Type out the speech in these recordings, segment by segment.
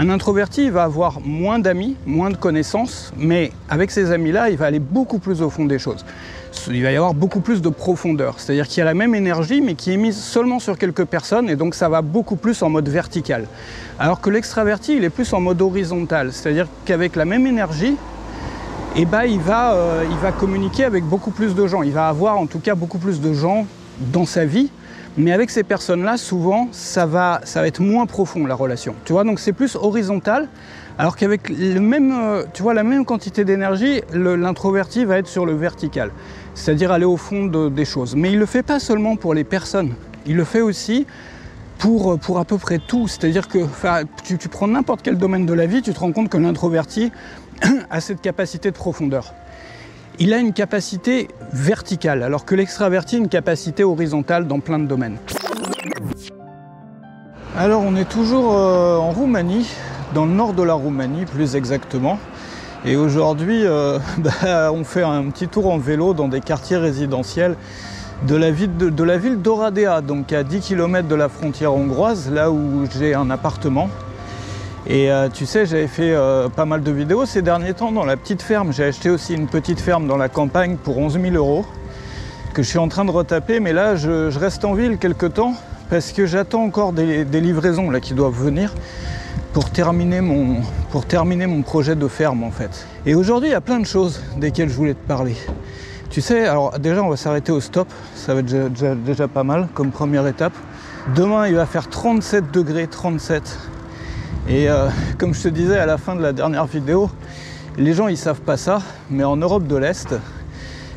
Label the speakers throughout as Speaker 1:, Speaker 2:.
Speaker 1: Un introverti, il va avoir moins d'amis, moins de connaissances, mais avec ces amis-là, il va aller beaucoup plus au fond des choses. Il va y avoir beaucoup plus de profondeur, c'est-à-dire qu'il y a la même énergie, mais qui est mise seulement sur quelques personnes, et donc ça va beaucoup plus en mode vertical. Alors que l'extraverti, il est plus en mode horizontal, c'est-à-dire qu'avec la même énergie, eh ben, il va communiquer avec beaucoup plus de gens. Il va avoir en tout cas beaucoup plus de gens dans sa vie, mais avec ces personnes-là, souvent, ça va être moins profond, la relation. Tu vois, donc c'est plus horizontal, alors qu'avec le même, tu vois, la même quantité d'énergie, l'introverti va être sur le vertical, c'est-à-dire aller au fond des choses. Mais il ne le fait pas seulement pour les personnes, il le fait aussi pour à peu près tout. C'est-à-dire que tu prends n'importe quel domaine de la vie, tu te rends compte que l'introverti a cette capacité de profondeur. Il a une capacité verticale, alors que l'extraverti a une capacité horizontale dans plein de domaines. Alors on est toujours en Roumanie, dans le nord de la Roumanie plus exactement. Et aujourd'hui, on fait un petit tour en vélo dans des quartiers résidentiels de la ville d'Oradea, donc à 10 km de la frontière hongroise, là où j'ai un appartement. Et tu sais, j'avais fait pas mal de vidéos ces derniers temps dans la petite ferme. J'ai acheté aussi une petite ferme dans la campagne pour 11 000 €, que je suis en train de retaper. Mais là, je reste en ville quelques temps parce que j'attends encore des livraisons là, qui doivent venir pour terminer mon projet de ferme en fait. Et aujourd'hui, il y a plein de choses desquelles je voulais te parler. Tu sais, alors déjà, on va s'arrêter au stop. Ça va être déjà pas mal comme première étape. Demain, il va faire 37 degrés, 37. Et comme je te disais à la fin de la dernière vidéo, les gens ils savent pas ça, mais en Europe de l'Est,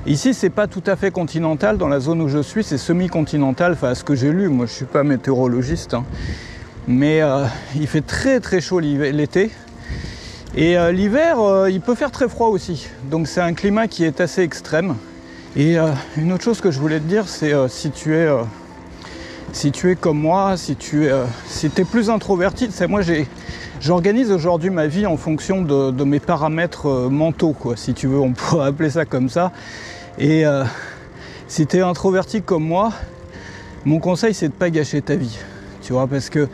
Speaker 1: ici c'est pas tout à fait continental, dans la zone où je suis c'est semi-continental, enfin à ce que j'ai lu, moi je suis pas météorologiste, hein. Mais il fait très très chaud l'été, et l'hiver il peut faire très froid aussi, donc c'est un climat qui est assez extrême. Et une autre chose que je voulais te dire, c'est si tu es comme moi, si tu es plus introverti, c'est moi j'organise aujourd'hui ma vie en fonction de mes paramètres mentaux, quoi, si tu veux, on pourrait appeler ça comme ça. Et si tu es introverti comme moi, mon conseil c'est de ne pas gâcher ta vie, tu vois, parce que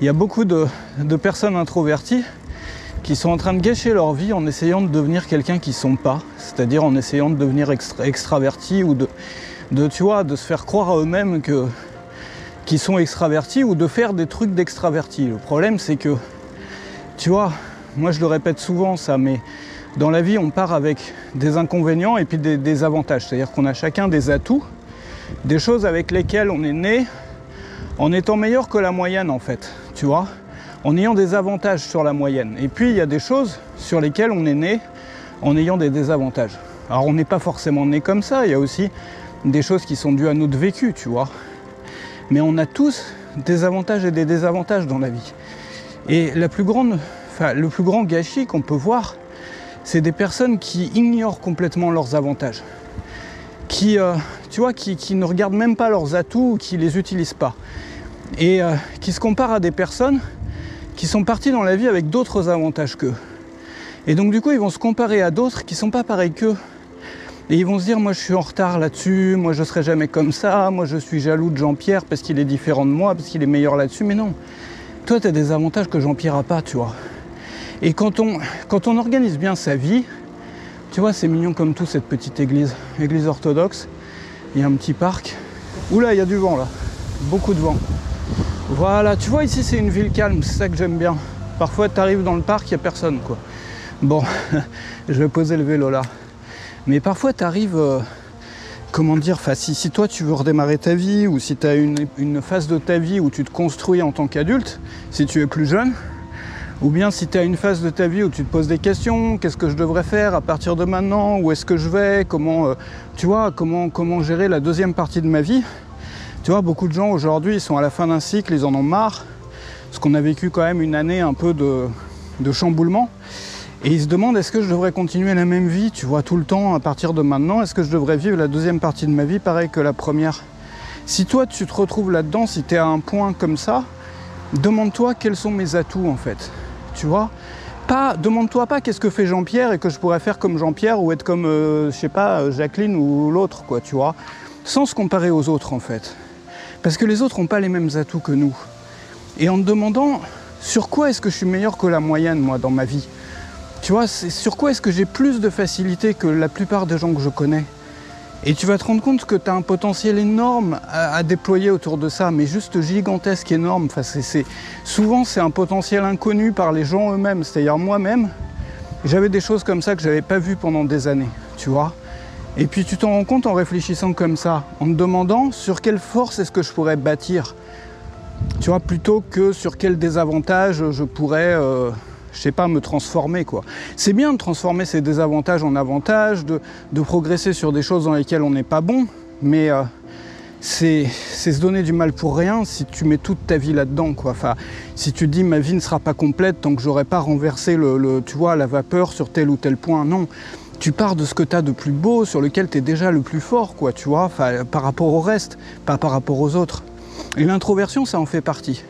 Speaker 1: il y a beaucoup de personnes introverties qui sont en train de gâcher leur vie en essayant de devenir quelqu'un qu'ils ne sont pas, c'est-à-dire en essayant de devenir extraverti ou tu vois, de se faire croire à eux-mêmes qui sont extravertis ou de faire des trucs d'extravertis. Le problème c'est que, tu vois, moi je le répète souvent ça, mais dans la vie on part avec des inconvénients et puis des avantages. C'est-à-dire qu'on a chacun des atouts, des choses avec lesquelles on est né en étant meilleur que la moyenne en fait, tu vois, en ayant des avantages sur la moyenne. Et puis il y a des choses sur lesquelles on est né en ayant des désavantages. Alors on n'est pas forcément né comme ça, il y a aussi des choses qui sont dues à notre vécu, tu vois. Mais on a tous des avantages et des désavantages dans la vie. Et le plus grand gâchis qu'on peut voir, c'est des personnes qui ignorent complètement leurs avantages. Tu vois, qui ne regardent même pas leurs atouts ou qui ne les utilisent pas. Et qui se comparent à des personnes qui sont parties dans la vie avec d'autres avantages qu'eux. Et donc du coup, ils vont se comparer à d'autres qui ne sont pas pareils qu'eux. Et ils vont se dire, moi je suis en retard là-dessus, moi je serai jamais comme ça, moi je suis jaloux de Jean-Pierre parce qu'il est différent de moi, parce qu'il est meilleur là-dessus. Mais non, toi tu as des avantages que Jean-Pierre n'a pas, tu vois. Et quand on organise bien sa vie, tu vois, c'est mignon comme tout cette petite église orthodoxe. Il y a un petit parc. Oula, il y a du vent là, beaucoup de vent. Voilà, tu vois, ici c'est une ville calme, c'est ça que j'aime bien. Parfois tu arrives dans le parc, il n'y a personne, quoi. Bon, je vais poser le vélo là. Mais parfois tu arrives, comment dire, si toi tu veux redémarrer ta vie, ou si tu as une phase de ta vie où tu te construis en tant qu'adulte, si tu es plus jeune, ou bien si tu as une phase de ta vie où tu te poses des questions, qu'est-ce que je devrais faire à partir de maintenant, où est-ce que je vais, comment, tu vois, comment gérer la deuxième partie de ma vie. Tu vois, beaucoup de gens aujourd'hui, ils sont à la fin d'un cycle, ils en ont marre, parce qu'on a vécu quand même une année un peu de chamboulement. Et ils se demandent, est-ce que je devrais continuer la même vie, tu vois, tout le temps à partir de maintenant? Est-ce que je devrais vivre la deuxième partie de ma vie pareil que la première? Si toi, tu te retrouves là-dedans, si tu es à un point comme ça, demande-toi quels sont mes atouts, en fait. Tu vois? Demande-toi pas qu'est-ce que fait Jean-Pierre et que je pourrais faire comme Jean-Pierre ou être comme, je sais pas, Jacqueline ou l'autre, quoi, tu vois? Sans se comparer aux autres, en fait. Parce que les autres n'ont pas les mêmes atouts que nous. Et en te demandant Sur quoi est-ce que je suis meilleur que la moyenne, moi, dans ma vie? Tu vois, sur quoi est-ce que j'ai plus de facilité que la plupart des gens que je connais? Et tu vas te rendre compte que tu as un potentiel énorme à déployer autour de ça, mais juste gigantesque, énorme. Enfin, souvent, c'est un potentiel inconnu par les gens eux-mêmes. C'est-à-dire moi-même, j'avais des choses comme ça que je n'avais pas vues pendant des années, tu vois. Et puis tu t'en rends compte en réfléchissant comme ça, en te demandant sur quelle force est-ce que je pourrais bâtir, tu vois, plutôt que sur quel désavantage je pourrais, je sais pas, me transformer, quoi. C'est bien de transformer ces désavantages en avantages, de progresser sur des choses dans lesquelles on n'est pas bon, mais c'est se donner du mal pour rien si tu mets toute ta vie là-dedans, quoi. Enfin, si tu te dis ma vie ne sera pas complète tant que j'aurai pas renversé tu vois, la vapeur sur tel ou tel point, non. Tu pars de ce que tu as de plus beau, sur lequel tu es déjà le plus fort, quoi, tu vois, enfin, par rapport au reste, pas par rapport aux autres. Et l'introversion, ça en fait partie.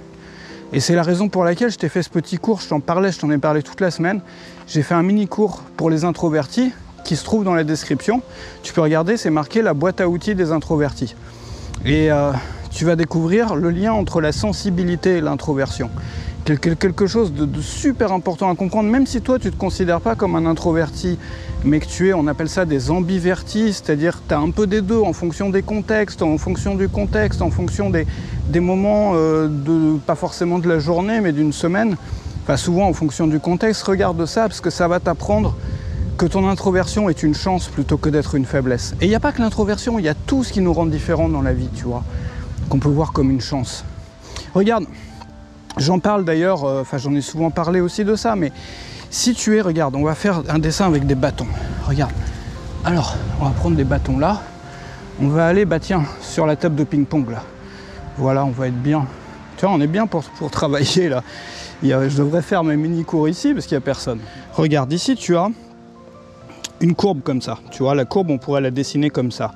Speaker 1: Et c'est la raison pour laquelle je t'ai fait ce petit cours, je t'en ai parlé toute la semaine. J'ai fait un mini-cours pour les introvertis qui se trouve dans la description. Tu peux regarder, c'est marqué la boîte à outils des introvertis. Et tu vas découvrir le lien entre la sensibilité et l'introversion. Quelque chose de super important à comprendre, même si toi tu ne te considères pas comme un introverti, mais que tu es, on appelle ça des ambivertis, c'est-à-dire que tu as un peu des deux en fonction des contextes, en fonction du contexte, en fonction des moments, pas forcément de la journée, mais d'une semaine, enfin souvent en fonction du contexte. Regarde ça, parce que ça va t'apprendre que ton introversion est une chance plutôt que d'être une faiblesse. Et il n'y a pas que l'introversion, il y a tout ce qui nous rend différents dans la vie, tu vois, qu'on peut voir comme une chance. Regarde, j'en parle d'ailleurs, j'en ai souvent parlé aussi de ça, mais si tu es, regarde, on va faire un dessin avec des bâtons. Regarde, alors, on va prendre des bâtons là, on va aller, bah tiens, sur la table de ping-pong là. Voilà, on va être bien. Tu vois, on est bien pour travailler là. Je devrais faire mes mini-cours ici parce qu'il n'y a personne. Regarde, ici tu as une courbe comme ça. Tu vois, la courbe, on pourrait la dessiner comme ça.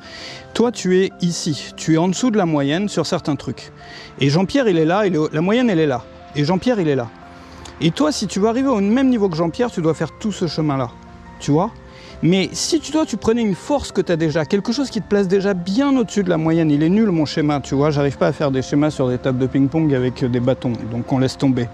Speaker 1: Toi, tu es ici. Tu es en dessous de la moyenne sur certains trucs. Et Jean-Pierre, il est là. La moyenne, elle est là. Et Jean-Pierre, il est là. Et toi, si tu veux arriver au même niveau que Jean-Pierre, tu dois faire tout ce chemin-là. Tu vois ? Mais si tu prenais une force que tu as déjà, quelque chose qui te place déjà bien au-dessus de la moyenne, il est nul mon schéma, tu vois, j'arrive pas à faire des schémas sur des tables de ping-pong avec des bâtons, donc on laisse tomber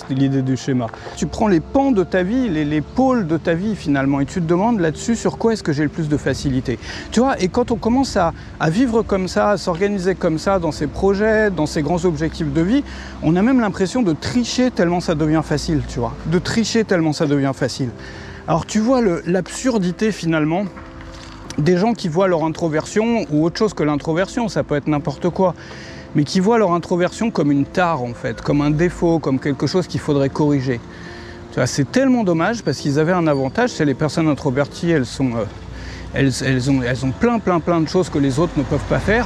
Speaker 1: l'idée du schéma. Tu prends les pans de ta vie, les pôles de ta vie finalement, et tu te demandes là-dessus sur quoi est-ce que j'ai le plus de facilité. Tu vois, et quand on commence à vivre comme ça, à s'organiser comme ça dans ses projets, dans ses grands objectifs de vie, on a même l'impression de tricher tellement ça devient facile, tu vois, de tricher tellement ça devient facile. Alors tu vois l'absurdité finalement des gens qui voient leur introversion, ou autre chose que l'introversion, ça peut être n'importe quoi, mais qui voient leur introversion comme une tare en fait, comme un défaut, comme quelque chose qu'il faudrait corriger. Tu vois, c'est tellement dommage parce qu'ils avaient un avantage, c'est les personnes introverties, elles ont plein de choses que les autres ne peuvent pas faire.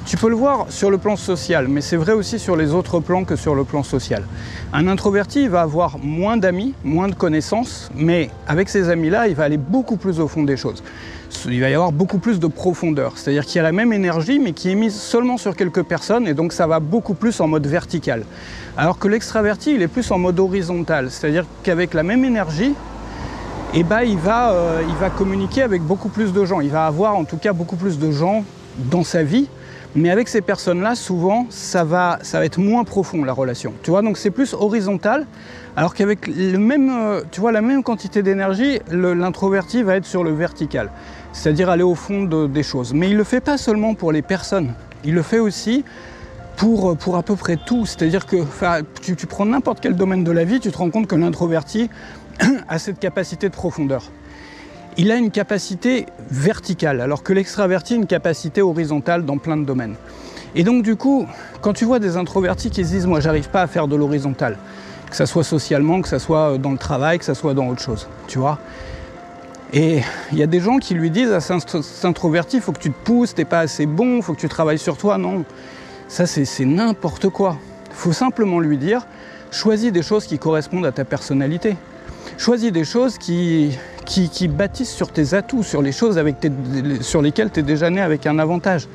Speaker 1: Tu peux le voir sur le plan social, mais c'est vrai aussi sur les autres plans que sur le plan social. Un introverti, il va avoir moins d'amis, moins de connaissances, mais avec ces amis-là, il va aller beaucoup plus au fond des choses. Il va y avoir beaucoup plus de profondeur, c'est-à-dire qu'il y a la même énergie, mais qui est mise seulement sur quelques personnes, et donc ça va beaucoup plus en mode vertical. Alors que l'extraverti, il est plus en mode horizontal, c'est-à-dire qu'avec la même énergie, eh ben, il va communiquer avec beaucoup plus de gens. Il va avoir en tout cas beaucoup plus de gens dans sa vie. Mais avec ces personnes-là, souvent, ça va être moins profond, la relation. Tu vois, donc c'est plus horizontal, alors qu'avec la même quantité d'énergie, l'introverti va être sur le vertical, c'est-à-dire aller au fond des choses. Mais il ne le fait pas seulement pour les personnes, il le fait aussi pour à peu près tout. C'est-à-dire que tu prends n'importe quel domaine de la vie, tu te rends compte que l'introverti a cette capacité de profondeur. Il a une capacité verticale, alors que l'extraverti a une capacité horizontale dans plein de domaines. Et donc du coup, quand tu vois des introvertis qui se disent « moi j'arrive pas à faire de l'horizontal », que ça soit socialement, que ça soit dans le travail, que ça soit dans autre chose, tu vois. Et il y a des gens qui lui disent à cet introverti « il faut que tu te pousses, t'es pas assez bon, il faut que tu travailles sur toi ». Non, ça c'est n'importe quoi. Il faut simplement lui dire « choisis des choses qui correspondent à ta personnalité ». Choisis des choses qui bâtissent sur tes atouts, sur les choses sur lesquelles tu es déjà né avec un avantage.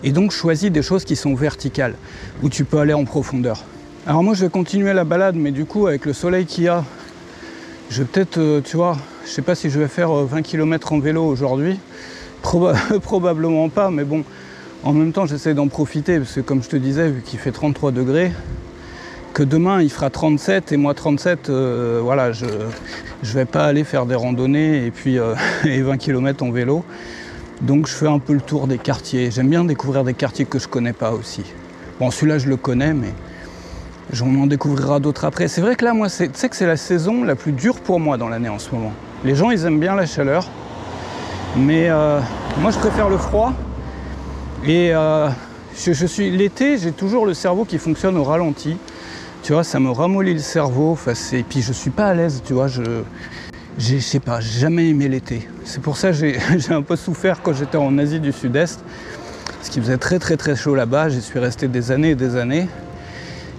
Speaker 1: Et donc choisis des choses qui sont verticales, où tu peux aller en profondeur. Alors moi je vais continuer la balade, mais du coup avec le soleil qu'il y a, je vais peut-être, tu vois, je sais pas si je vais faire 20 km en vélo aujourd'hui. Probablement pas, mais bon, en même temps j'essaie d'en profiter, parce que comme je te disais, vu qu'il fait 33 degrés, que demain il fera 37 et moi 37, voilà, je vais pas aller faire des randonnées et puis et 20 km en vélo. Donc je fais un peu le tour des quartiers. J'aime bien découvrir des quartiers que je connais pas aussi. Bon, celui-là je le connais, mais j'en en découvrira d'autres après. C'est vrai que là, moi, tu sais que c'est la saison la plus dure pour moi dans l'année en ce moment. Les gens, ils aiment bien la chaleur, mais moi je préfère le froid. Et l'été, j'ai toujours le cerveau qui fonctionne au ralenti. Tu vois, ça me ramollit le cerveau. Enfin, et puis je suis pas à l'aise, tu vois. Je sais pas, j'ai jamais aimé l'été. C'est pour ça que j'ai un peu souffert quand j'étais en Asie du Sud-Est, parce qu'il faisait très très très chaud là-bas. J'y suis resté des années et des années.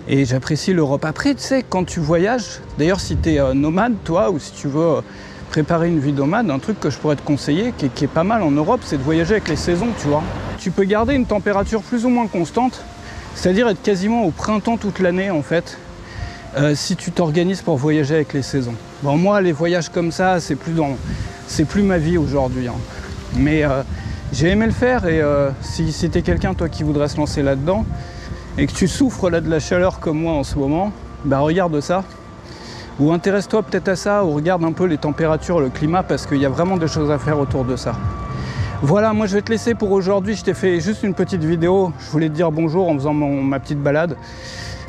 Speaker 1: Et j'apprécie l'Europe. Après, tu sais, quand tu voyages, d'ailleurs, si tu es nomade, toi, ou si tu veux préparer une vie nomade, un truc que je pourrais te conseiller, qui est pas mal en Europe, c'est de voyager avec les saisons, tu vois. Tu peux garder une température plus ou moins constante, c'est-à-dire être quasiment au printemps toute l'année, en fait, si tu t'organises pour voyager avec les saisons. Bon, moi, les voyages comme ça, c'est plus ma vie aujourd'hui, hein. Mais j'ai aimé le faire, et si t'es quelqu'un, toi, qui voudrait se lancer là-dedans, et que tu souffres là de la chaleur comme moi en ce moment, bah regarde ça. Ou intéresse-toi peut-être à ça, ou regarde un peu les températures, le climat, parce qu'il y a vraiment des choses à faire autour de ça. Voilà, moi je vais te laisser pour aujourd'hui. Je t'ai fait juste une petite vidéo. Je voulais te dire bonjour en faisant ma petite balade,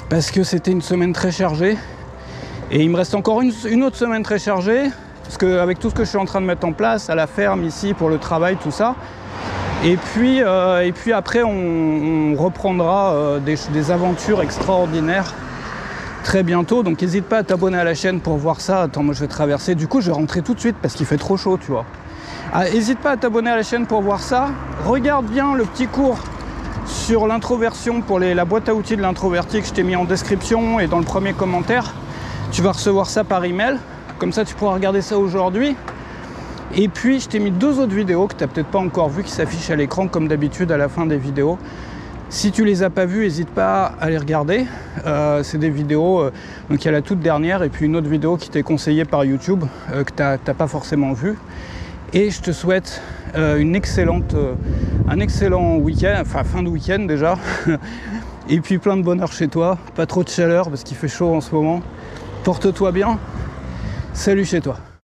Speaker 1: parce que c'était une semaine très chargée. Et il me reste encore une autre semaine très chargée, parce qu'avec tout ce que je suis en train de mettre en place, à la ferme, ici, pour le travail, tout ça. Et puis après, on reprendra des aventures extraordinaires très bientôt. Donc n'hésite pas à t'abonner à la chaîne pour voir ça. Attends, moi je vais traverser. Du coup, je vais rentrer tout de suite parce qu'il fait trop chaud, tu vois. N'hésite pas à t'abonner à la chaîne pour voir ça. Regarde bien le petit cours sur l'introversion pour la boîte à outils de l'introverti que je t'ai mis en description et dans le premier commentaire. Tu vas recevoir ça par email. Comme ça, tu pourras regarder ça aujourd'hui. Et puis je t'ai mis 2 autres vidéos que tu n'as peut-être pas encore vues qui s'affichent à l'écran comme d'habitude à la fin des vidéos. Si tu les as pas vues, n'hésite pas à les regarder. C'est des vidéos, donc il y a la toute dernière et puis une autre vidéo qui t'est conseillée par YouTube que tu n'as pas forcément vue. Et je te souhaite un excellent week-end, enfin fin de week-end déjà. Et puis plein de bonheur chez toi, pas trop de chaleur parce qu'il fait chaud en ce moment. Porte-toi bien, salut chez toi.